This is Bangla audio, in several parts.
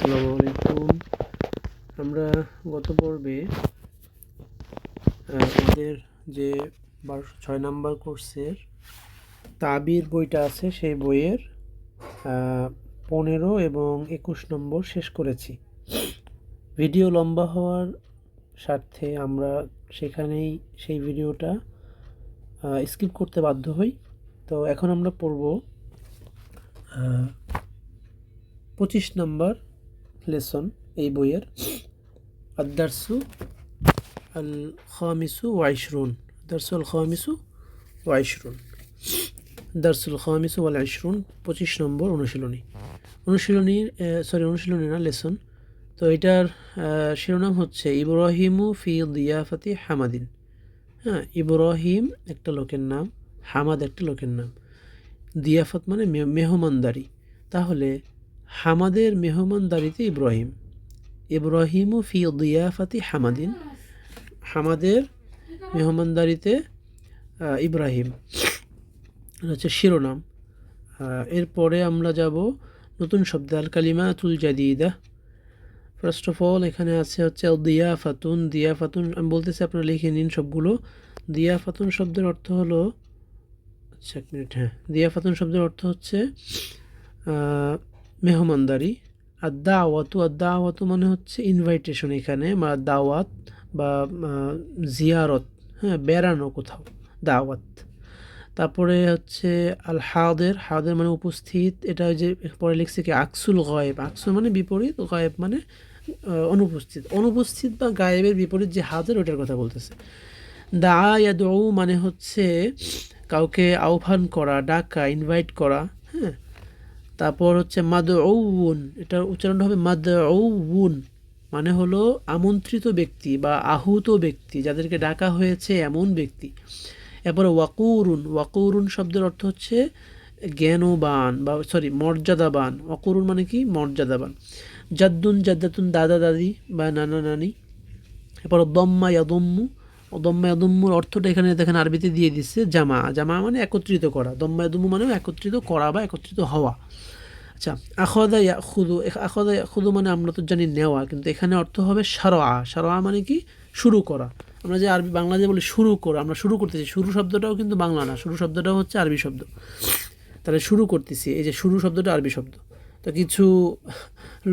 আসসালামু আলাইকুম। আমরা গত পর্বে আমাদের যে 6 নাম্বার কোর্সের তাবির বইটা আছে সেই বইয়ের 15 এবং 21 নম্বর শেষ করেছি। ভিডিও লম্বা হওয়ার স্বার্থে আমরা সেখানেই সেই ভিডিওটা স্কিপ করতে বাধ্য হই। তো এখন আমরা পড়ব 25 নম্বর লেসন এই বইয়ের আদ-দারসু আল-খামিসু ওয়া ইশরুন। দারসুল খামিসু ওয়া ইশরুন, দারসুল খামিসু ওয়াল ইশরুন, 25 নম্বর অনুশীলনী না লেসন। তো এটার শিরোনাম হচ্ছে ইব্রাহিমু ফি দিয়াফাতি হামাদিন। হ্যাঁ, ইব্রাহিম একটা লোকের নাম, হামাদ একটা লোকের নাম। দিয়াফত মানে মেহমানদারি। তাহলে হামাদের মেহমানদারিতে ইব্রাহিম। ইব্রাহিমু ফি দিয়াফাতি হামাদিন, হামাদের মেহমানদারিতে ইব্রাহিম হচ্ছে শিরোনাম। এরপরে আমরা যাব নতুন শব্দ আল কালিমাতুল জাদিদা। ফার্স্ট অফ অল এখানে আছে হচ্ছে দিয়াফাতুন। দিয়াফাতুন আমি বলতেছি, আপনারা লিখে নিন সবগুলো। দিয়াফাতুন শব্দের অর্থ হলো, আচ্ছা এক মিনিট, হ্যাঁ, দিয়াফাতুন শব্দের অর্থ হচ্ছে মেহমানদারি। আর দাওয়াতু মানে হচ্ছে ইনভাইটেশন, এখানে বা দাওয়াত বা জিয়ারত, হ্যাঁ, বেড়ানো কোথাও, দাওয়াত। তারপরে হচ্ছে আল হাদের মানে উপস্থিত। এটা যে পরে লিখছে কি আকসুল গায়েব। আকসুল মানে বিপরীত, গায়েব মানে অনুপস্থিত বা গায়েবের বিপরীত যে হাদের, ওটার কথা বলতেছে। ইয়াদউ মানে হচ্ছে কাউকে আহ্বান করা, ডাকা, ইনভাইট করা। হ্যাঁ, তারপর হচ্ছে মাদউন, এটার উচ্চারণটা হবে মাদউন, মানে হলো আমন্ত্রিত ব্যক্তি বা আহুত ব্যক্তি, যাদেরকে ডাকা হয়েছে এমন ব্যক্তি। এরপরে ওয়াকুরুন শব্দের অর্থ হচ্ছে জ্ঞানবান বা মর্যাদাবান। ওয়াকুরুন মানে কি? মর্যাদাবান। জাদ্দাতুন দাদা দাদি বা নানা নানি। এরপর দম্মা ইয়াদুম্মুর অর্থটা এখানে দেখেন আরবিতে দিয়ে দিচ্ছে জামা মানে একত্রিত করা। দম্মা ইয়াদুম্মু মানে একত্রিত করা বা একত্রিত হওয়া। আচ্ছা, আখাদা ইয়াখুদু মানে আমরা তো জানি নেওয়া, কিন্তু এখানে অর্থ হবে সারআ মানে কি? শুরু করা। আমরা যে আরবি বাংলা যে বলি শুরু করা, আমরা শুরু করতেছি, শুরু শব্দটাও কিন্তু বাংলা না, শুরু শব্দটাও হচ্ছে আরবি শব্দ। তাহলে শুরু করতেছি, এই যে শুরু শব্দটা আরবি শব্দ। তো কিছু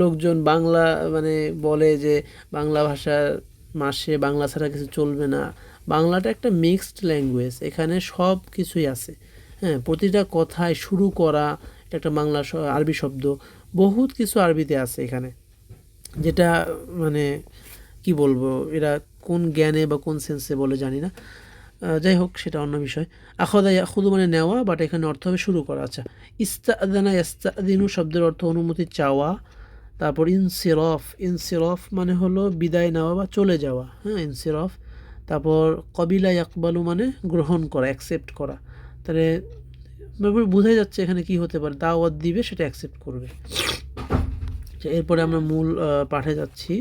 লোকজন বাংলা মানে বলে যে বাংলা ভাষার মাসে বাংলা ছাড়া কিছু চলবে না। বাংলাটা একটা মিক্সড ল্যাঙ্গুয়েজ, এখানে সব কিছুই আছে। হ্যাঁ, প্রতিটা কথায় শুরু করা একটা বাংলা আরবি শব্দ, বহুত কিছু আরবিতে আছে এখানে, যেটা মানে কি বলবো, এরা কোন জ্ঞানে বা কোন সেন্সে বলে জানি না। যাই হোক, সেটা অন্য বিষয়। আখাদা ইয়াখুদু মানে নেওয়া, বাট এখানে অর্থ হবে শুরু করা। আচ্ছা, ইস্তাদানা ইয়াস্তাদিনু শব্দের অর্থ অনুমতি চাওয়া। তারপর ইনসিরফ মানে হলো বিদায় নেওয়া বা চলে যাওয়া। হ্যাঁ, ইনসিরফ। তারপর কবিলা ইয়াকবালু মানে গ্রহণ করা, অ্যাকসেপ্ট করা। তাহলে বোঝাই যাচ্ছে এখানে কি হতে পারে, দাওয়াত দিবে, সেটা অ্যাকসেপ্ট করবে। এরপরে আমরা মূল পাঠে যাচ্ছি।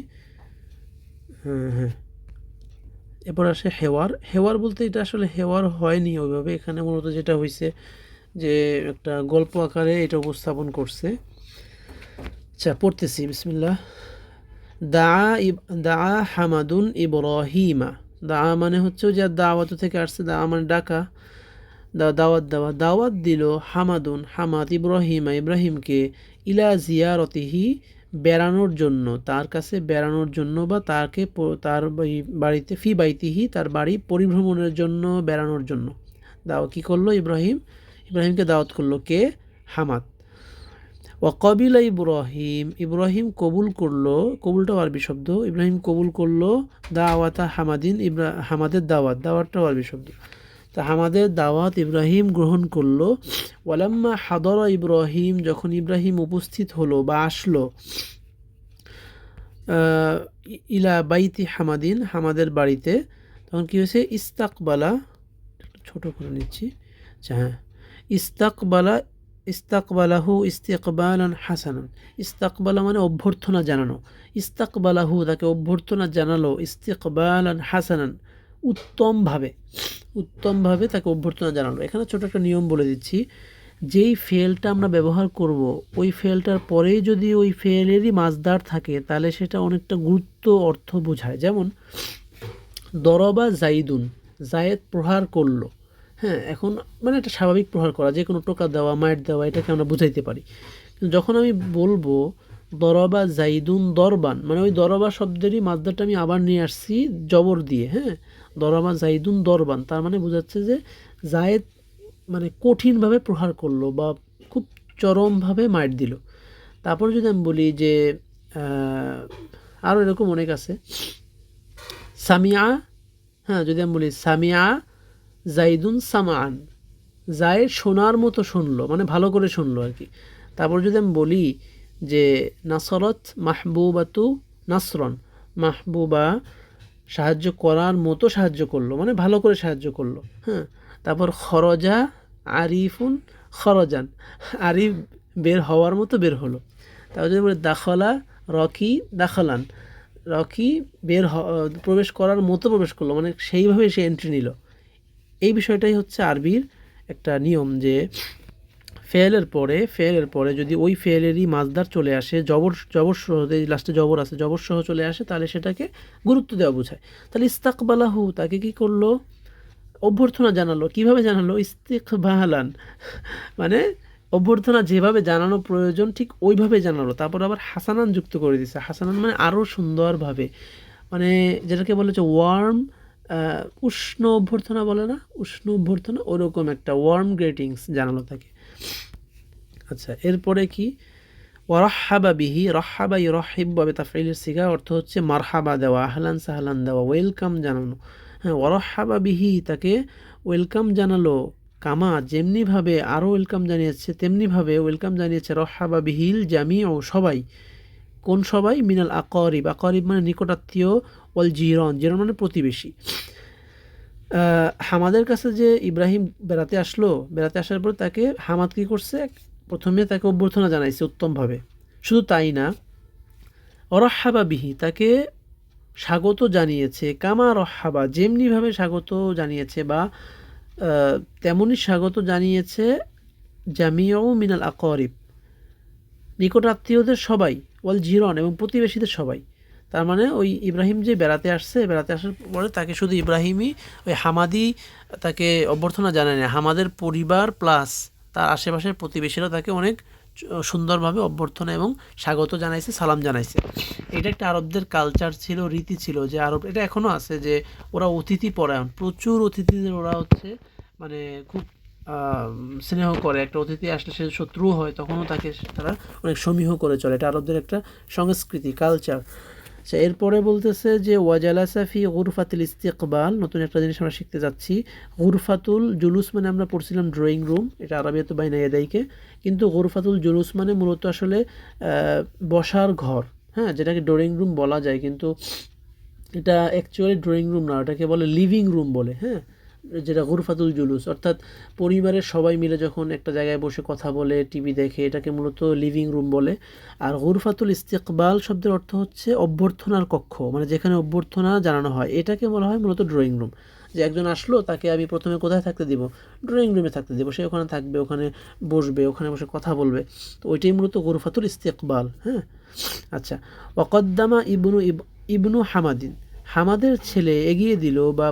হ্যাঁ, এরপর আসে হেওয়ার বলতে এটা আসলে হেওয়ার হয়নি ওইভাবে, এখানে মূলত যেটা হয়েছে যে একটা গল্প আকারে এটা উপস্থাপন করছে। আচ্ছা, পড়তেছি, বিসমিল্লাহ। দা হামাদুন ইব্রাহিমা। দা মানে হচ্ছে যে দাওয়াত থেকে আসছে, দা মানে ডাকা, দাওয়াত দিল হামাদ ইব্রাহিমকে ইলা জিয়ারতিহি বেড়ানোর জন্য, তার কাছে বেড়ানোর জন্য, বা তার বাড়িতে বাইতিহি তার বাড়ি পরিভ্রমণের জন্য, বেড়ানোর জন্য কি করলো? ইব্রাহিমকে দাওয়াত করলো কে? হামাদ। ওয়াকাবিলা ইব্রাহিম কবুল করলো, কবুলটাও আরবি শব্দ। ইব্রাহিম কবুল করলো দাওয়াতা হামাদের দাওয়াতটাও আরবি শব্দ। তা হামাদের দাওয়াত ইব্রাহিম গ্রহণ করলো। ওয়ালাম্মা হাদরা ইব্রাহিম, যখন ইব্রাহিম উপস্থিত হলো বা আসলো, ইলা বাইতি হামাদের বাড়িতে, তখন কি হয়েছে? ছোট করে নিচ্ছি। আচ্ছা, হ্যাঁ, ইস্তাকবালাহু ইস্তিকবালান হাসানান। ইস্তাকবালা মানে অভ্যর্থনা জানানো। ইস্তাকবালাহু তাকে অভ্যর্থনা জানালো, ইস্তিকবালান হাসানান উত্তমভাবে তাকে অভ্যর্থনা জানালো। এখানে ছোট একটা নিয়ম বলে দিচ্ছি, যেই ফেলটা আমরা ব্যবহার করব ওই ফেলটার পরেই যদি ওই ফেলেরই মাসদার থাকে তাহলে সেটা অনেকটা গুরুত্ব অর্থ বোঝায়। যেমন দরবা জাইদুন, জায়েদ প্রহার করলো। হ্যাঁ, এখন মানে একটা স্বাভাবিক প্রহার করা, যে কোনো টোকা দেওয়া, মাইট দেওয়া, এটাকে আমরা বুঝাইতে পারি। কিন্তু যখন আমি বলবো দরবা জাইদুন দরবান, মানে ওই দরবা শব্দেরই মাদ্দাটা আমি আবার নিয়ে আসছি জবর দিয়ে। হ্যাঁ, দরবা জাইদুন দরবান, তার মানে বোঝাচ্ছে যে জায়েদ মানে কঠিনভাবে প্রহার করলো বা খুব চরমভাবে মাইট দিল। তারপর যদি আমি বলি যে আরও এরকম অনেক আছে, সামিয়া। হ্যাঁ, যদি আমি বলি সামিয়া জাইদুন সামান, জায়েদ শোনার মতো শুনলো, মানে ভালো করে শুনলো আর কি। তারপর যদি আমি বলি যে নাসরত মাহবুবাতু নাসরন, মাহবুবা সাহায্য করার মতো সাহায্য করলো, মানে ভালো করে সাহায্য করলো। হ্যাঁ, তারপর খরজা আরিফুন খরজান, আরিফ বের হওয়ার মতো বের হলো। তারপর যদি বলি দাখলা রকি দাখলান, রকি প্রবেশ করার মতো প্রবেশ করলো, মানে সেইভাবে সে এন্ট্রি নিল। এই বিষয়টাই হচ্ছে আরবির একটা নিয়ম, যে ফেলের পরে যদি ওই ফেলেরই মাসদার চলে আসে, জবর সহ, লাস্টে জবর আছে, জবর সহ চলে আসে, তাহলে সেটাকে গুরুত্ব দেওয়া বোঝায়। তাহলে ইস্তাকবালাহু, তাকে কি করলো, অভ্যর্থনা জানালো। কিভাবে জানালো, ইস্তিকবালান, মানে অভ্যর্থনা যেভাবে জানানো প্রয়োজন ঠিক ওইভাবে জানালো। তারপর আবার হাসানান যুক্ত করে দিচ্ছে। হাসানান মানে আরও সুন্দরভাবে, মানে যেটাকে বলে হচ্ছে ওয়ার্ম, উষ্ণ অভ্যর্থনা বলে না, উষ্ণ অভ্যর্থনা, ওরকম একটা ওয়ার্ম গ্রেটিংস জানালো তাকে। আচ্ছা, এরপরে কি, ওয়ারহাবা বিহি, রহাবা ইউরহিব বাবে তাফঈলের সিগা, অর্থ হচ্ছে মারহাবা দেওয়া, আহলান সাহলান দেওয়া, ওয়েলকাম জানানো। হ্যাঁ, ওয়ারহাবা বিহি, তাকে ওয়েলকাম জানালো, কামা যেমনিভাবে আরও ওয়েলকাম জানিয়েছে তেমনিভাবে ওয়েলকাম জানিয়েছে রহাবা বিহিল জামি ও সবাই। কোন সবাই, মিনাল আকরিব, আকরিব মানে নিকটাত্মীয়, ওয়াল জিরন, জিরন মানে প্রতিবেশী। হামাদের কাছে যে ইব্রাহিম বেড়াতে আসলো, বেড়াতে আসার পর তাকে হামাদ কী করছে, প্রথমে তাকে অভ্যর্থনা জানাইছে উত্তমভাবে। শুধু তাই না, অরহাবা বিহি, তাকে স্বাগত জানিয়েছে, কামা রহাবা যেমনিভাবে স্বাগত জানিয়েছে বা তেমনই স্বাগত জানিয়েছে জামিউ মিনাল আকরিব, নিকট আত্মীয়দের সবাই, ওয়াল জিরন এবং প্রতিবেশীদের সবাই। তার মানে ওই ইব্রাহিম যে বেড়াতে আসছে, বেড়াতে আসার পরে তাকে শুধু ইব্রাহিমই, ওই হামাদি তাকে অভ্যর্থনা জানায় না, হামাদের পরিবার প্লাস তার আশেপাশের প্রতিবেশীরা তাকে অনেক সুন্দরভাবে অভ্যর্থনা এবং স্বাগত জানাইছে, সালাম জানাইছে। এটা একটা আরবদের কালচার ছিল, রীতি ছিল, যে আরব, এটা এখনও আছে, যে ওরা অতিথি পরায়ণ, প্রচুর অতিথিদের ওরা হচ্ছে মানে খুব স্নেহ করে। একটা অতিথি আসলে সে শত্রু হয় তখনও তাকে তারা অনেক সমীহ করে চলে। এটা আরবদের একটা সংস্কৃতি, কালচার। আচ্ছা, এরপরে বলতেছে যে ওয়াজালাসা ফি গুরফাতুল ইস্তিকবাল, নতুন একটা জিনিস আমরা শিখতে যাচ্ছি। গুরফাতুল জুলুস মানে আমরা পড়ছিলাম ড্রয়িং রুম, এটা আরবিয়াত বাইনা ইয়াদাইকে, কিন্তু গুরফাতুল জুলুস মানে মূলত আসলে বসার ঘর। হ্যাঁ, যেটাকে ড্রয়িং রুম বলা যায়, কিন্তু এটা অ্যাকচুয়ালি ড্রয়িং রুম না, ওটাকে বলে লিভিং রুম বলে। হ্যাঁ, যেটা গুরফাতুল জুলুস, অর্থাৎ পরিবারের সবাই মিলে যখন একটা জায়গায় বসে কথা বলে, টিভি দেখে, এটাকে মূলত লিভিং রুম বলে। আর গুরফাতুল ইস্তিকবাল শব্দের অর্থ হচ্ছে অভ্যর্থনার কক্ষ, মানে যেখানে অভ্যর্থনা জানানো হয়, এটাকে বলা হয় মূলত ড্রয়িং রুম। যে একজন আসলো, তাকে আমি প্রথমে কোথায় থাকতে দিব, ড্রয়িং রুমে থাকতে দেবো, সে ওখানে থাকবে, ওখানে বসবে, ওখানে বসে কথা বলবে। তো ওইটাই মূলত গুরফাতুল ইস্তিকবাল। হ্যাঁ, আচ্ছা, ওয়াকদ্দামা ইবনু হামাদিন, হামাদের ছেলে এগিয়ে দিল বা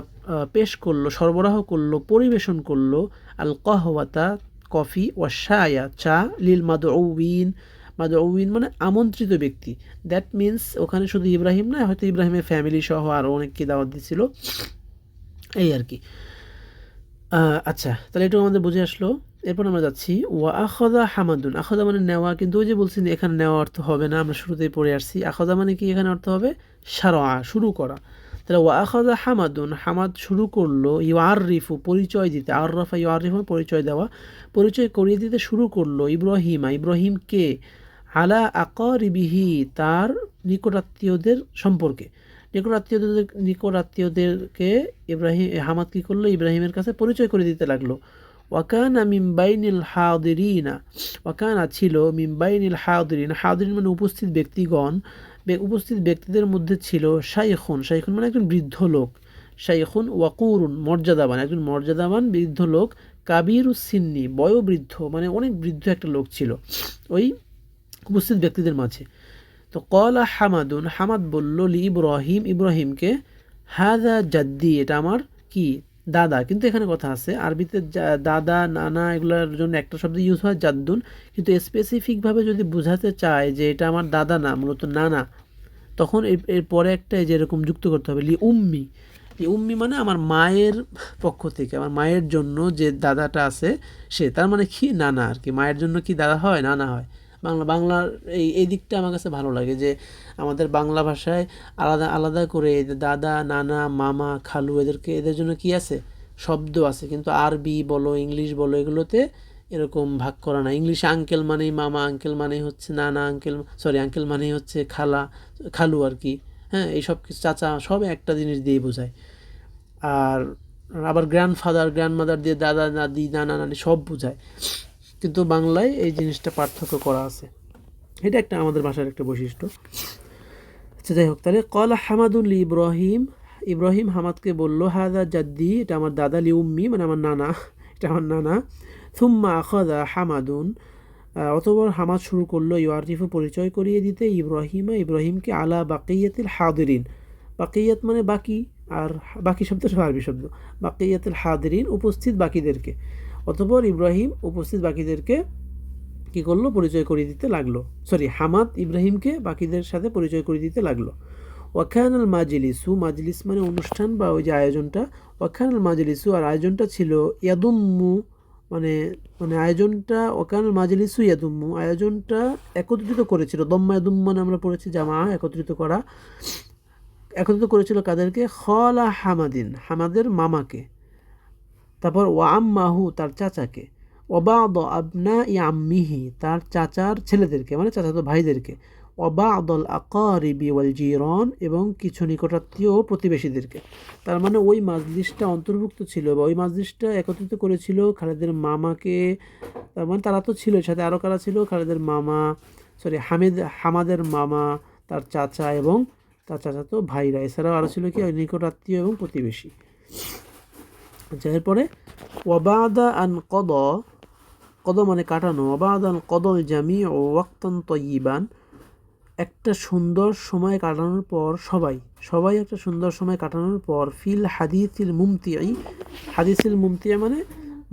পেশ করলো, সরবরাহ করলো, পরিবেশন করলো আল কাহওয়াতা কফি, ওয়াশায়া চা, লিল মাদউইন, মাদউইন মানে আমন্ত্রিত ব্যক্তি। দ্যাট মিন্স ওখানে শুধু ইব্রাহিম না, হয়তো ইব্রাহিমের ফ্যামিলি সহ আরও অনেককে দাওয়াত দিছিল, এই আর কি। আচ্ছা, তাহলে এটুকু আমাদের বুঝে আসলো। এরপর আমরা যাচ্ছি ওয়া আখাযা হামাদুন, আখাযা মানে নেওয়া, কিন্তু ওই যে বলছি এখানে নেওয়া অর্থ হবে না, আমরা শুরুতেই পড়ে আসছি। আখাযা মানে কি, এখানে অর্থ হবে শারআ, শুরু করা। তাহলে ওয়া আখাযা হামাদুন, হামাদ শুরু করলো, ইউআরিফু পরিচয় দিতে, আররাফা ইউআরিফু পরিচয় দেওয়া, পরিচয় করিয়ে দিতে শুরু করলো, ইব্রাহিমা ইব্রাহিমকে, আলা আকারিবিহি তার নিকটাত্মীয়দের সম্পর্কে, নিকটাত্মীয়দেরকে হামাদ কী করলো, ইব্রাহিমের কাছে পরিচয় করে দিতে লাগলো। ওয়াকানা মিমবাইনিল হাদিরিনা, ওয়াকানা ছিল মিমবাইনিল হাদিরিন, হাদিরিন মানে উপস্থিত ব্যক্তিগণ, উপস্থিত ব্যক্তিদের মধ্যে ছিল শাইখুন, শাইখুন মানে একজন বৃদ্ধ লোক, শাইখুন ওয়াকুরুন মর্যাদাবান, একজন মর্যাদাবান বৃদ্ধ লোক, কাবিরুস সিন্নি, বয়োবৃদ্ধ, মানে অনেক বৃদ্ধ একটা লোক ছিল ওই উপস্থিত ব্যক্তিদের মাঝে। তো কলা হামাদুন, হামাদ বলল লি ইব্রাহিম, ইব্রাহিমকে, হাদা জাদ্দি, এটা আমার কি দাদা। কিন্তু এখানে কথা আছে, আরবিতে দাদা নানা এগুলোর জন্য একটা শব্দ ইউজ হয় জাদ্দুন, কিন্তু স্পেসিফিকভাবে যদি বোঝাতে চায় যে এটা আমার দাদা না মূলত নানা, তখন এর পরে একটা এই যে এরকম যুক্ত করতে হবে লি উম্মি। লি উম্মি মানে আমার মায়ের পক্ষ থেকে, আমার মায়ের জন্য যে দাদাটা আছে সে, তার মানে কি নানা আর কি। মায়ের জন্য কি দাদা হয়, নানা হয়। বাংলার এই দিকটা আমার কাছে ভালো লাগে যে আমাদের বাংলা ভাষায় আলাদা আলাদা করে এই যে দাদা নানা মামা খালু এদের জন্য কি আছে, শব্দ আছে, কিন্তু আরবি বলো ইংলিশ বলো এগুলোতে এরকম ভাগ করা না। ইংলিশে আঙ্কেল মানেই মামা, আঙ্কেল মানেই হচ্ছে নানা, আঙ্কেল মানেই হচ্ছে খালু আর কি। হ্যাঁ, এই সব কিছু চাচা সব একটা জিনিস দিয়ে বোঝায়। আর আবার গ্র্যান্ডফাদার গ্র্যান্ডমাদার দিয়ে দাদা দাদি নানা নানি সব বোঝায়, কিন্তু বাংলায় এই জিনিসটা পার্থক্য করা আছে। এটা একটা আমাদের ভাষার একটা বৈশিষ্ট্য। আচ্ছা যাই হোক, তাহলে কলা হামাদুল ইব্রাহিম, ইব্রাহিম হামাদকে বলল হাদা জাদ্দি, এটা আমার দাদা, লি উম্মি মানে আমার নানা, এটা আমার নানা। থুম্মা আখাদা হামাদুন, অতঃপর হামাদ শুরু করলো ইউআরিফু পরিচয় করিয়ে দিতে ইব্রাহিমকে আলা বাকিয়াতিল হাদিরিন, বাকিয়াত মানে বাকি, আর বাকি শব্দটা আরবি শব্দ, বাকিয়াতিল হাদিরিন উপস্থিত বাকিদেরকে। অতঃপর ইব্রাহিম উপস্থিত বাকিদেরকে কী করলো, পরিচয় করিয়ে দিতে লাগলো। হামাদ ইব্রাহিমকে বাকিদের সাথে পরিচয় করিয়ে দিতে লাগলো। ওয়াখানাল মাজলিসু, মাজলিস মানে অনুষ্ঠান বা ওই যে আয়োজনটা, ওয়াখানাল মাজলিসু, আর আয়োজনটা ছিল ইয়াদুম্মু, মানে আয়োজনটা ওয়াখানাল মাজলিসু ইয়াদুম্মু, আয়োজনটা একত্রিত করেছিল। দম্মা ইয়াদুম্মু মানে আমরা পড়েছি জামা, একত্রিত করা। একত্রিত করেছিল কাদেরকে, খলা হামাদিন, হামাদের মামাকে। তারপর ওয়াম্মাহু, তার চাচাকে। ওবাদ আবনা ইয়াম্মিহি, তার চাচার ছেলেদেরকে মানে চাচাতো ভাইদেরকে। ওবাদল আকারিবি ওয়াল জিরন, এবং কিছু নিকটাত্মীয় ও প্রতিবেশীদেরকে। তার মানে ওই মাজলিসটা অন্তর্ভুক্ত ছিল বা ওই মাজলিসটা একত্রিত করেছিল খালেদের মামাকে। তার মানে তারা তো ছিল, সাথে আরও কারা ছিল, খালেদের মামা, হামাদের মামা, তার চাচা এবং তার চাচাতো ভাইরা, এছাড়াও আরও ছিল কি নিকটাত্মীয় এবং প্রতিবেশী। আচ্ছা, এরপরে ওয়াবাদা আন কদ মানে কাটানো, ওয়াবাদা আন কদল জামি ও ওয়াক্তান তয়িবান, একটা সুন্দর সময় কাটানোর পর, সবাই একটা সুন্দর সময় কাটানোর পর, ফিল হাদিসিল মুমতিয়া মানে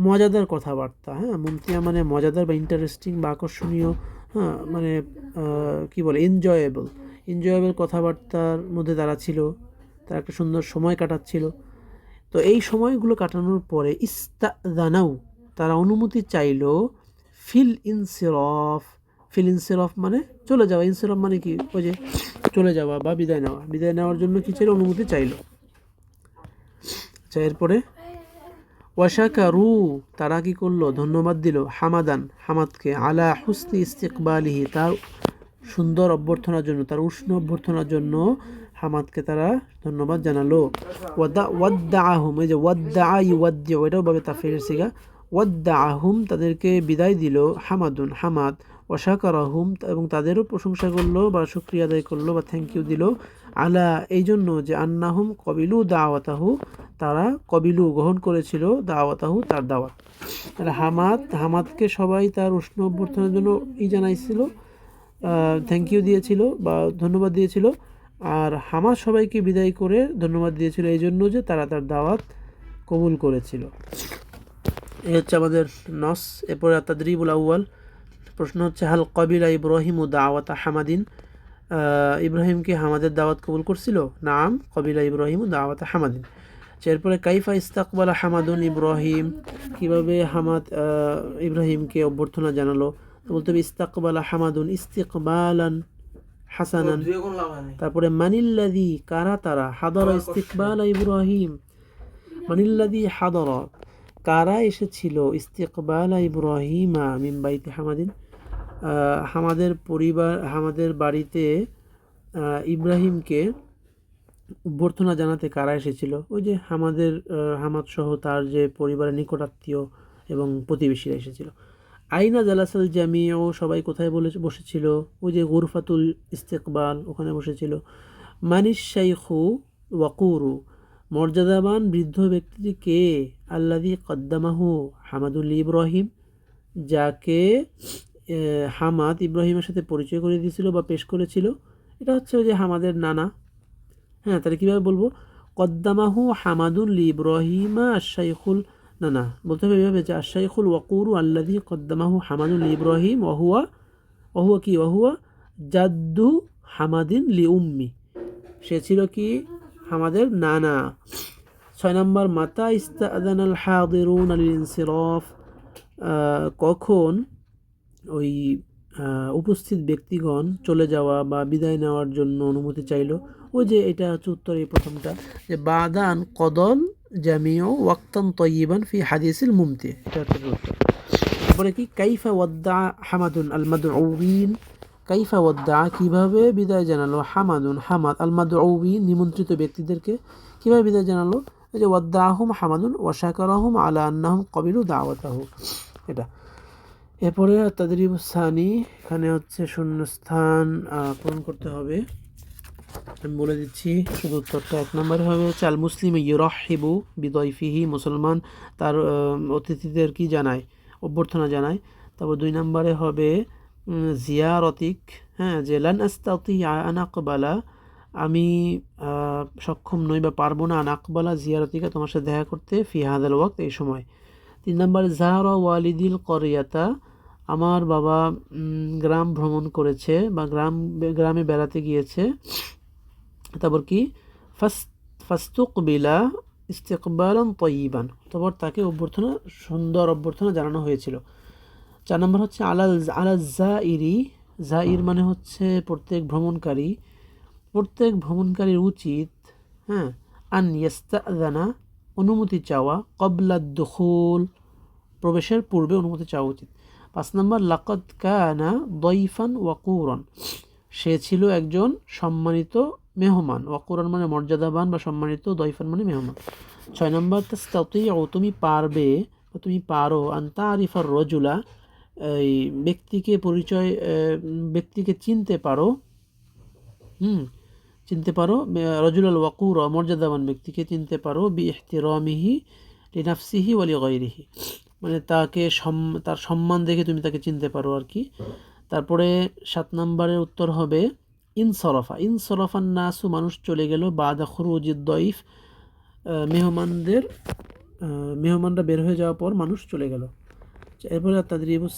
মজাদার কথাবার্তা। হ্যাঁ, মুমতিয়া মানে মজাদার বা ইন্টারেস্টিং বা আকর্ষণীয়। হ্যাঁ, মানে কি বলে, এনজয়েবল কথাবার্তার মধ্যে তারা ছিল, তারা একটা সুন্দর সময় কাটাচ্ছিল। তো এই সময়গুলো কাটানোর পরে ইস্তাদানাউ, তারা অনুমতি চাইল, ফিল ইনসিরফ মানে চলে যাওয়া, ইনসিরফ মানে কি, ওই যে চলে যাওয়া বা বিদায় নেওয়ার জন্য কি ছিল, অনুমতি চাইল। আচ্ছা, এরপরে ওয়াশাকারু, তারা কি করলো, ধন্যবাদ দিল, হামাদকে, আলা হুসনি ইস্তিকবালিহি, তার সুন্দর অভ্যর্থনার জন্য, তার উষ্ণ অভ্যর্থনার জন্য হামাদকে তারা ধন্যবাদ জানালো। ওয়াদ্দাআহুম, এই যে ইউওয়াদ্দিউ, এটাও ভাবে তাফসীরের সিগা। ওয়াদ্দাআহুম, তাদেরকে বিদায় দিল হামাদ। ওয়াশাকারাহুম, এবং তাদেরও প্রশংসা করলো বা শুকরিয়া আদায় করলো বা থ্যাংক ইউ দিল। আলা, এই জন্য যে আন্নাহুম কবিলু দাওয়াতাহু, তারা গ্রহণ করেছিল দাওয়াতাহু, তার দাওয়াত। তাহলে হামাদকে সবাই তার উষ্ণ অভ্যর্থনার জন্য জানাইছিল, থ্যাংক ইউ দিয়েছিল বা ধন্যবাদ দিয়েছিল। আর হামাদ সবাইকে বিদায় করে ধন্যবাদ দিয়েছিল এই জন্য যে তারা তার দাওয়াত কবুল করেছিল। এই হচ্ছে আমাদের নস। এরপরে তাদরিবুল আউয়াল, প্রশ্ন হচ্ছে হাল কবিলা ইব্রাহিম ও দাওয়াত হামাদিন, ইব্রাহিমকে হামাদের দাওয়াত কবুল করছিল? নাম কবিলা ইব্রাহিম ও দাওয়াত হামাদিন। এরপরে কাইফা ইস্তাকবালা হামাদুন ইব্রাহিম, কিভাবে হামাদ ইব্রাহিমকে অভ্যর্থনা জানালো? তো বলতে হবে ইস্তাকবালা হামাদুন ইস্তিকবালান হাসানান। তারপরে মানিল্লাদি, কারা তারা, হাদরা ইস্তিকবালা ইব্রাহিম, মানিল্লাদি হাদরা, কারা এসেছিল, ইস্তিকবালা ইব্রাহিমা মিন বাইতি হামাদিন, হামাদের বাড়িতে ইব্রাহিমকে অভ্যর্থনা জানাতে কারা এসেছিল? ওই যে হামাদ সহ তার যে পরিবারের নিকটাত্মীয় এবং প্রতিবেশীরা এসেছিল। আইনা জালাসাল জামিউ, সবাই কোথায় বসেছিল? ওই যে গুরফাতুল ইস্তেকবাল, ওখানে বসেছিল। মানিশ শাইখু ওয়াকুরু, মর্যাদাবান বৃদ্ধ ব্যক্তিটি কে? আল্লাযী কদ্দামাহু হামাদুল ইব্রাহিম, যাকে হামাদ ইব্রাহিমের সাথে পরিচয় করে দিয়েছিল বা পেশ করেছিল। এটা হচ্ছে ওই যে হামাদের নানা। হ্যাঁ, তাহলে কীভাবে বলবো? কদ্দামাহু হামাদুল ইব্রাহিমা আশাইখুল, না না, বলতে হবে এইভাবে যে আশাইখুল ওয়াকুরু আল্লাযী কদ্দামাহু হামাদুল ইব্রাহিম ওহুয়া, ওহুয়া কি? ওহুয়া জাদ্দু হামাদিন লি উম্মি, সে ছিল কি? হামাদের নানা। 6 নম্বর, মাতা ইস্তাআযানাল হাদিরুন আলিল ইনসিরাফ, কখন ওই উপস্থিত ব্যক্তিগণ চলে যাওয়া বা বিদায় নেওয়ার জন্য অনুমতি চাইল? ওই যে এটা হচ্ছে উত্তর, এই প্রথমটা, যে বাদান কদল জামিউ ওয়াক্তান তয়্যিবান ফি হাদিসিল মুমতি, এটা হচ্ছে উত্তর। তারপরে কি? কাইফা ওয়াদ্দা হামাদুন আল মাদউইন, কাইফা ওয়াদ্দা, কিভাবে বিদায় জানালো, হামাদুন হামাদ আল মাদউইন, নিমন্ত্রিত ব্যক্তিদেরকে কিভাবে বিদায় জানালো? এই যে ওয়াদ্দাহুম হামাদুন ওয়া শাকারাহুম আলা আন্নাহুম কবিলু দাওয়াতাহু, এটা। এরপরে তাদরিবুস সানি, এখানে হচ্ছে শূন্যস্থান পূরণ করতে হবে। আমি বলে দিচ্ছি শুধু উত্তরটা। 1 নম্বরে হবে হচ্ছে আল মুসলিম ইউরাহিবু বিদয়ফিহি, মুসলমান তার অতিথিদের কি জানায়? অভ্যর্থনা জানায়। তারপর 2 নম্বরে হবে জিয়ারতিক, হ্যাঁ, যে লান আস্তাতিয়া আন আকবালা, আমি সক্ষম নই বা পারবো না, আন আকবালা জিয়ারতিকা, তোমার সাথে দেখা করতে, ফি হাদাল ওয়াক্ত, এই সময়। 3 নম্বরে জাহারা ওয়ালিদিল করিয়াতা, আমার বাবা গ্রাম ভ্রমণ করেছে বা গ্রামে বেড়াতে গিয়েছে। তারপর কি? ফাস্তুকবিলা ইস্তিকবালান তয়্যিবান, তারপর তাকে অভ্যর্থনা, সুন্দর অভ্যর্থনা জানানো হয়েছিল। 4 নম্বর হচ্ছে আলা জাইরি, জাইর মানে হচ্ছে প্রত্যেক ভ্রমণকারীর উচিত, হ্যাঁ, আন ইয়াস্তাযানা, অনুমতি চাওয়া, ক্বাবলা দুখুল, প্রবেশের পূর্বে অনুমতি চাওয়া উচিত। 5 নম্বর লাকাদ কানা দয়ফান ওয়াকুরান, সে ছিল একজন সম্মানিত মেহমান, ওয়াকুরান মানে মর্যাদাবান বা সম্মানিত, দয়ফান মানে মেহমান। 6 নম্বর তাস্তাতিউ, তুমি পারবে বা তুমি পারো, আন তারিফার রজুলা, এই ব্যক্তিকে চিনতে পারো, চিনতে পারো, রজুলাল ওয়াকুর, মর্যাদাবান ব্যক্তিকে চিনতে পারো, বি ইহতিরামিহি লিনাফসিহি ওয়া লিগাইরিহি, মানে তাকে তার সম্মান দেখে তুমি তাকে চিনতে পারো আর কি। তারপরে 7 নম্বরের উত্তর হবে ইনসরাফান নাসু, মানুষ চলে গেল, বাদা খুরুজিদ দয়ফ, মেহমানরা বের হয়ে যাওয়ার পর মানুষ চলে গেল। এরপরে তাদরিবুস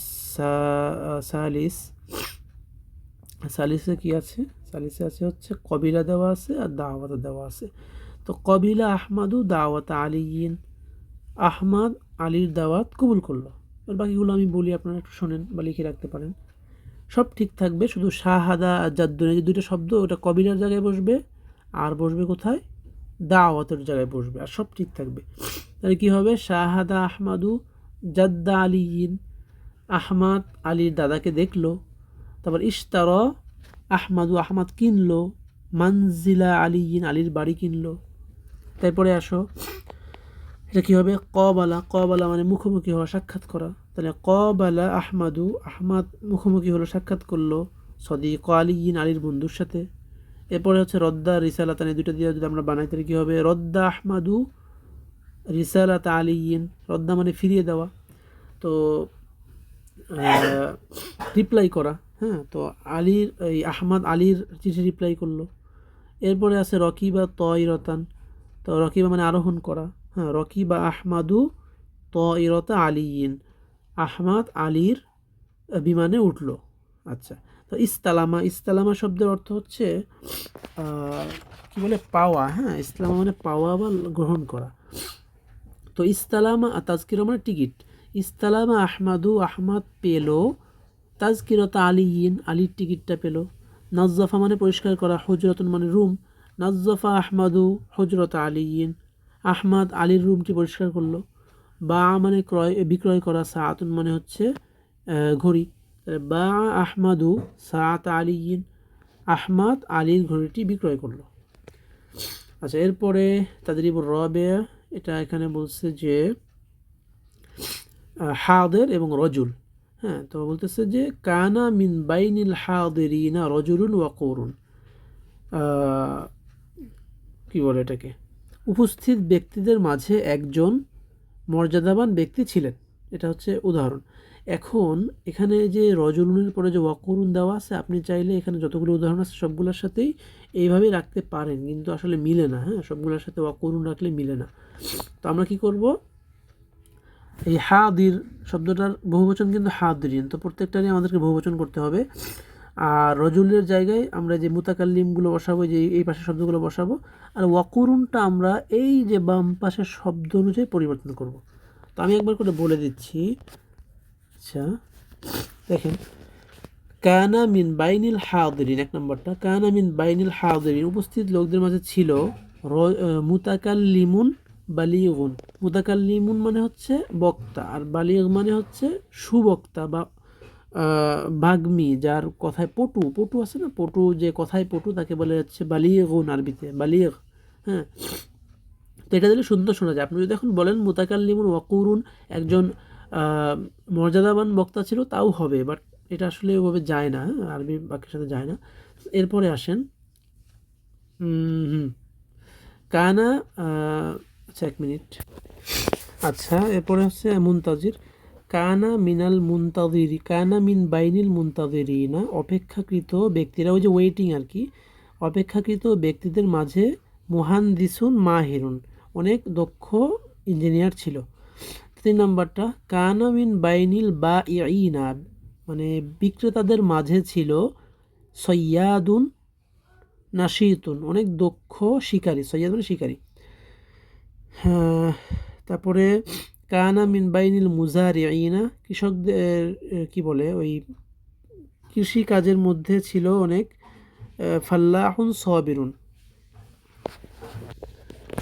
সালিসে কি আছে? সালিসে আছে হচ্ছে কবিলা দেওয়া আছে আর দাওয়াত দেওয়া আছে। তো কবিলা আহমাদু দাওয়াত আলিয়িন, আহমাদ আলীর দাওয়াত কবুল করলো। আর বাকিগুলো আমি বলি, আপনারা একটু শোনেন বা লিখে রাখতে পারেন, সব ঠিক থাকবে। শুধু শাহাদা আর জাদ্দুন, এই যে দুইটা শব্দ, ওটা কবিলার জায়গায় বসবে আর বসবে কোথায়? দাওয়াতের জায়গায় বসবে, আর সব ঠিক থাকবে। তাহলে কী হবে? শাহাদা আহমাদু জাদ্দা আলিয়িন, আহমাদ আলীর দাদাকে দেখলো। তারপর ইশতারা আহমাদু, আহমাদ কিনলো, মানজিলা আলিয়িন, আলীর বাড়ি কিনলো। তারপরে আসো, এটা কী হবে? কবালা মানে মুখোমুখি হওয়া, সাক্ষাৎ করা। তাহলে কবালা আহমাদু, আহমাদ মুখোমুখি হলো, সাক্ষাৎ করলো সদিক আলিয়িন, আলীর বন্ধুর সাথে। এরপরে হচ্ছে রদ্দা রিসালাতান, এই দুটো দিয়ে যদি আমরা বানাই তাহলে কী হবে? রদ্দা আহমাদু রিসালাত আলিয়িন, রদ্দা মানে ফিরিয়ে দেওয়া, তো রিপ্লাই করা, হ্যাঁ, তো আলীর, এই আহমাদ আলীর চিঠি রিপ্লাই করলো। এরপরে আছে রকিবা তয়রতান, তো রকিবা মানে আরোহণ করা, হ্যাঁ, রকিবা আহমাদু তয়রতা আলিয়িন, আহমাদ আলীর বিমানে উঠলো। আচ্ছা, তো ইস্তালামা শব্দের অর্থ হচ্ছে কি বলে? পাওয়া, হ্যাঁ, ইসলামা মানে পাওয়া বা গ্রহণ করা। তো ইস্তালামা, তাজকিরা মানে টিকিট। ইস্তালামা আহমাদু, আহমাদ পেল, তাজকিরতা আলিয়িন, আলীর টিকিটটা পেল। নাজ্জাফা মানে পরিষ্কার করা, হুজরাতুন মানে রুম, নাজ্জাফা আহমাদু হুজরতা আলিয়িন, আহমাদ আলীর রুমটি পরিষ্কার করলো। বা মানে বিক্রয় করা, সাআতুন মানে হচ্ছে ঘড়ি, বা আহমাদু সাআত আলিয়িন, আহমাদ আলীর ঘড়িটি বিক্রয় করলো। আচ্ছা, এরপরে তাদরিবুর রাবিয়া, এটা এখানে বলছে যে হাদের এবং রজুল, হ্যাঁ, তো বলতেছে যে কানা মিন বাইনিল হাদিরিনা রজুলুন ওয়াকুরুন, কি বলে এটাকে? উপস্থিত ব্যক্তিদের মাঝে একজন মর্যাদাবান ব্যক্তি ছিলেন। এটা হচ্ছে উদাহরণ। এখন এখানে যে রজুলুনের পরে যে ওয়াকুরুন দেওয়া আছে, আপনি চাইলে এখানে যতগুলো উদাহরণ আছে সবগুলোর সাথেই এইভাবেই রাখতে পারেন, কিন্তু আসলে মিলে না। হ্যাঁ, সবগুলোর সাথে ওয়াকুরুন রাখলে মিলে না। তো আমরা কি করব, এই হাদির শব্দটার বহুবচন কিন্তু হাদিরিন, তো প্রত্যেকটারই আমাদেরকে বহুবচন করতে হবে। আর রজুলের জায়গায় আমরা যে মুতাকাল্লিমগুলো বসাবো, যে এই পাশের শব্দগুলো বসাবো, আর ওয়াকুরুনটা আমরা এই যে বাম পাশের শব্দ অনুযায়ী পরিবর্তন করব। তো আমি একবার করে বলে দিচ্ছি। আচ্ছা দেখেন, কানা মিন বাইনিল হাদিরিন, এক নম্বরটা, কানা মিন বাইনিল হাদিরিন, উপস্থিত লোকদের মাঝে ছিল মুতাকাল্লিমুন বালিগুন। মুতাকাল্লিমুন মানে হচ্ছে বক্তা, আর বালিগ মানে হচ্ছে সুবক্তা বা বাগ্মী, যার কথায় পটু, পটু আছে না, পটু, যে কথায় পটু তাকে বলে হচ্ছে বালিগুন, আরবিতে বালিগ। হ্যাঁ, তো এটা দিলে সুন্দর শোনা যায়। আপনি যদি এখন বলেন মুতাকাল্লিমুন ওয়াকুরুন, একজন মর্যাদাবান বক্তা ছিল, তাও হবে, বাট এটা আসলে ওভাবে যায় না, আরবি বাক্যের সাথে যায় না। এরপরে আসেন, কানা, আচ্ছা এক মিনিট, আচ্ছা এরপরে হচ্ছে মুনতাজির, কানা মিনাল মুনতাজিরি, কানা মিন বাইনিল মুনতাজিরিনা, অপেক্ষাকৃত ব্যক্তিরা, ওই যে ওয়েটিং আর কি, অপেক্ষাকৃত ব্যক্তিদের মাঝে মুহান্দিসুন মাহিরুন, অনেক দক্ষ ইঞ্জিনিয়ার ছিল। 3 নম্বরটা, কানা মিন বাইনিল বা ইনা, মানে বিক্রেতাদের মাঝে ছিল সৈয়াদুন নাশিতুন, অনেক দক্ষ শিকারী, সৈয়াদ মানে শিকারী। হ্যাঁ, তারপরে কানা মিন বাইনিল মুজারিইনা, কৃষকদের কি বলে, ওই কৃষি কাজের মধ্যে ছিল অনেক ফাল্লাহুন সবিরুন,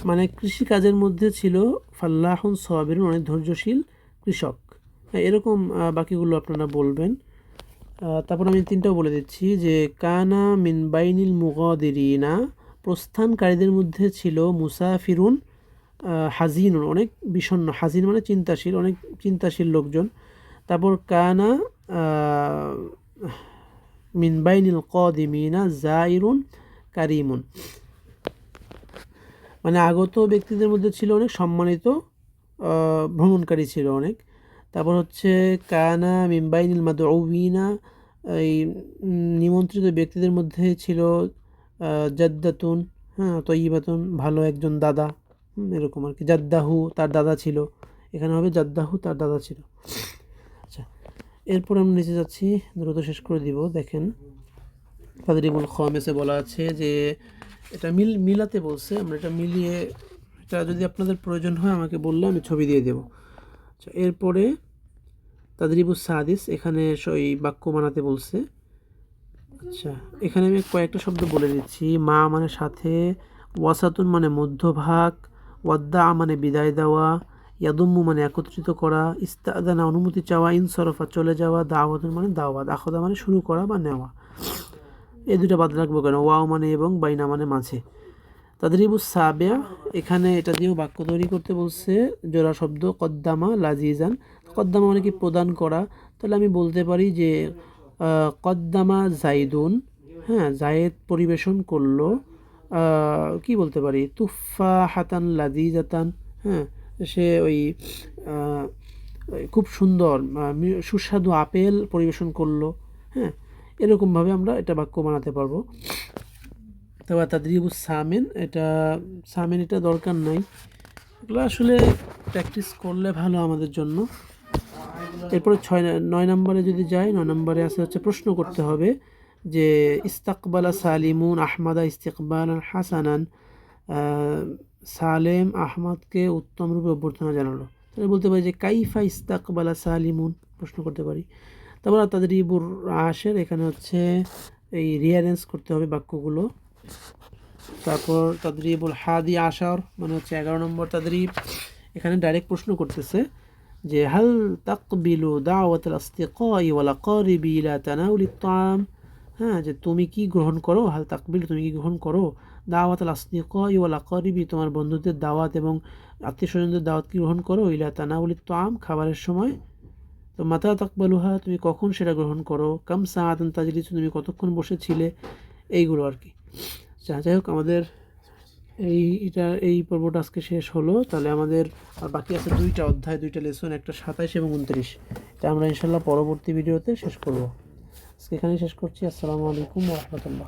মানে কৃষি কাজের মধ্যে ছিল ফাল্লাহুন সবিরুন, অনেক ধৈর্যশীল কৃষক। হ্যাঁ, এরকম বাকিগুলো আপনারা বলবেন। তারপর আমি 3টাও বলে দিচ্ছি, যে কানা মিন বাইনিল মুগাদিরিনা, প্রস্থানকারীদের মধ্যে ছিল মুসাফিরুন হাজিনুন, অনেক বিষণ্ণ, হাজিন মানে চিন্তাশীল, অনেক চিন্তাশীল লোকজন। তারপর কানা মিন বাইনিল কাদিমিনা জাইরুন কারিমুন, মানে আগত ব্যক্তিদের মধ্যে ছিল অনেক সম্মানিত ভ্রমণকারী ছিল অনেক। তারপর হচ্ছে কানা মিন বাইনিল মাদউইনা, এই নিমন্ত্রিত ব্যক্তিদের মধ্যে ছিল জাদ্দাতুন, হ্যাঁ তয়্যিবাতুন, ভালো একজন দাদা, এরকম আর কি। জাদ্দাহু, তার দাদা ছিল, এখানে হবে জাদ্দাহু, তার দাদা ছিল। আচ্ছা, এরপর আমরা নিচে যাচ্ছি, দ্রুত শেষ করে দিব। দেখেন, তাদরিবুল খামিসে বলা আছে যে এটা মিলাতে বলছে, আমরা এটা মিলিয়ে, এটা যদি আপনাদের প্রয়োজন হয় আমাকে বললে আমি ছবি দিয়ে দেব। আচ্ছা, এরপরে তাদরিবুস সাদিস, এখানে ওই বাক্য বানাতে বলছে। আচ্ছা, এখানে আমি কয়েকটা শব্দ বলে দিচ্ছি। মা মানে সাথে, ওয়াসাতুন মানে মধ্যভাগ, ওয়াদ্দা মানে বিদায় দেওয়া, ইয়াদুম্মু মানে একত্রিত করা, ইস্তাদানা অনুমতি চাওয়া, ইনসরফা চলে যাওয়া, দাওয়াতুন মানে দাওয়াত, আখদা মানে শুরু করা বা নেওয়া। এই দুটো বাদ রাখবো কেন, ওয়াও মানে এবং, বাইনা মানে মাঝে। তাদরিবুস সাবিয়া, এখানে এটা দিয়েও বাক্য তৈরি করতে বলছে, জোড়া শব্দ, কদ্দামা লাজিজান। কদ্দামা মানে কি প্রদান করা, তাহলে আমি বলতে পারি যে কদ্দামা জাইদুন, হ্যাঁ জায়েদ পরিবেশন করলো, কি বলতে পারি, তুফা হাতান লাজিজাতান, হ্যাঁ সে ওই খুব সুন্দর সুস্বাদু আপেল পরিবেশন করলো। হ্যাঁ, এরকমভাবে আমরা এটা বাক্য বানাতে পারবো। তবে তাদরিবুস সামিন, এটা সামিন এটা দরকার নাই, এগুলো আসলে প্র্যাকটিস করলে ভালো আমাদের জন্য। এরপরে 9 নম্বরে যদি যাই, 9 নম্বরে আছে হচ্ছে প্রশ্ন করতে হবে, যে ইস্তাকবালা সালিমুন আহমাদা ইস্তিকবালান হাসানান, সালেম আহমদকে উত্তম রূপে অভ্যর্থনা জানালো। তাহলে বলতে পারি যে কাইফা ইস্তাকবালা সালিমুন, প্রশ্ন করতে পারি। তারপর তাদরিবুর আশের, এখানে হচ্ছে এই রিয়ারেঞ্জ করতে হবে বাক্যগুলো। তারপর তাদরিবুল হাদি আশার, মানে হচ্ছে 11 নম্বর তাদরিব, এখানে ডাইরেক্ট প্রশ্ন করতেছে যে হাল তাকবিলু দাওয়াতুল আসতিকাই ওয়াল আকারিবি ইলা তানাউলিত তাআম, হ্যাঁ যে তুমি কি গ্রহণ করো, হাল তাকবিলু তুমি কি গ্রহণ করো, দাওয়াতুল আসতিকাই ওয়াল আকারিবি তোমার বন্ধুদের দাওয়াত এবং আত্মীয় স্বজনদের দাওয়াত কি গ্রহণ করো, ইলা তানাউলিত তাআম খাবারের সময়, তো মাতা তাকবালুহা তুমি কখন সেটা গ্রহণ করো, কাম সাআতান তাজলিসু তুমি কতক্ষণ বসেছিলে, এইগুলো আর কি। যাই হোক, আমাদের এই পর্বটা আজকে শেষ হলো। তাহলে আমাদের আর বাকি আছে 2টা অধ্যায়, 2টা লেসন, একটা 27 এবং 29। এটা আমরা ইনশাল্লাহ পরবর্তী ভিডিওতে শেষ করব। আজকে এখানেই শেষ করছি। আসসালামু আলাইকুম ওয়া রাহমাতুল্লাহ।